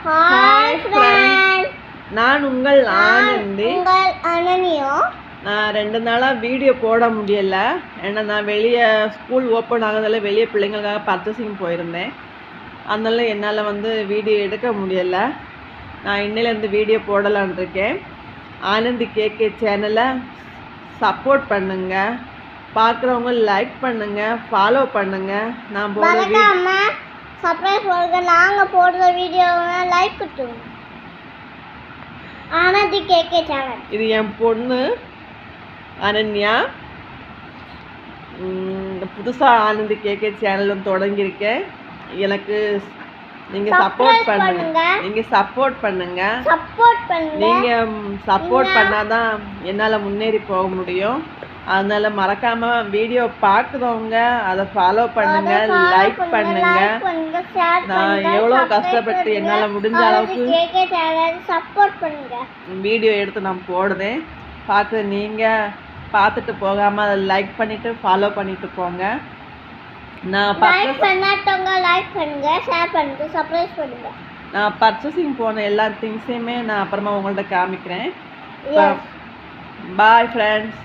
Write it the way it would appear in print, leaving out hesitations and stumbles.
Hi friends, நான் உங்கள் ஆனந்தி. அனன்யா. நான் 2 நாளாக வீடியோ போட முடியல. ஏன்னா நான் வெளியே ஸ்கூல் ஓப்பன் ஆகிறதால வெளியே பிள்ளைங்களுக்காக பர்ச்சேசிங் போயிருந்தேன். அதனால என்னால் வீடியோ எடுக்க முடியலை. நான் இன்னிலேருந்து வீடியோ போடலான் இருக்கேன். ஆனந்தி கேகே சேனலை சப்போர்ட் பண்ணுங்க, பார்க்குறவங்க லைக் பண்ணுங்க, ஃபாலோ பண்ணுங்க. நான் சப்ஸ்கிரைப் பண்ணுங்க, நாங்கள் போடுற வீடியோவை லைக் கொடுத்துருங்க. Anandhi KK channel. இது என் பொண்ணு அனன்யா. புதுசாக ஆனந்தி கேகே சேனலும் தொடங்கியிருக்கேன். எனக்கு நீங்கள் சப்போர்ட் பண்ணுங்க. நீங்கள் சப்போர்ட் பண்ணுங்க. நீங்கள் சப்போர்ட் பண்ணாதான் என்னால் முன்னேறி போக முடியும். அதனால மறக்காம வீடியோ பார்க்குறவங்க அதை ஃபாலோ பண்ணுங்க, லைக் பண்ணுங்க. நான் எவ்வளோ கஷ்டப்பட்டு என்னால் முடிஞ்ச அளவுக்கு சப்போர்ட் பண்ணுங்க வீடியோ எடுத்து நான் போடுறேன். பார்த்து நீங்கள் பார்த்துட்டு போகாமல் அதை லைக் பண்ணிவிட்டு ஃபாலோ பண்ணிட்டு போங்க. நான் பர்ச்சேசிங் போன எல்லா திங்ஸையுமே நான் அப்புறமா உங்கள்கிட்ட காமிக்கிறேன். Bye friends.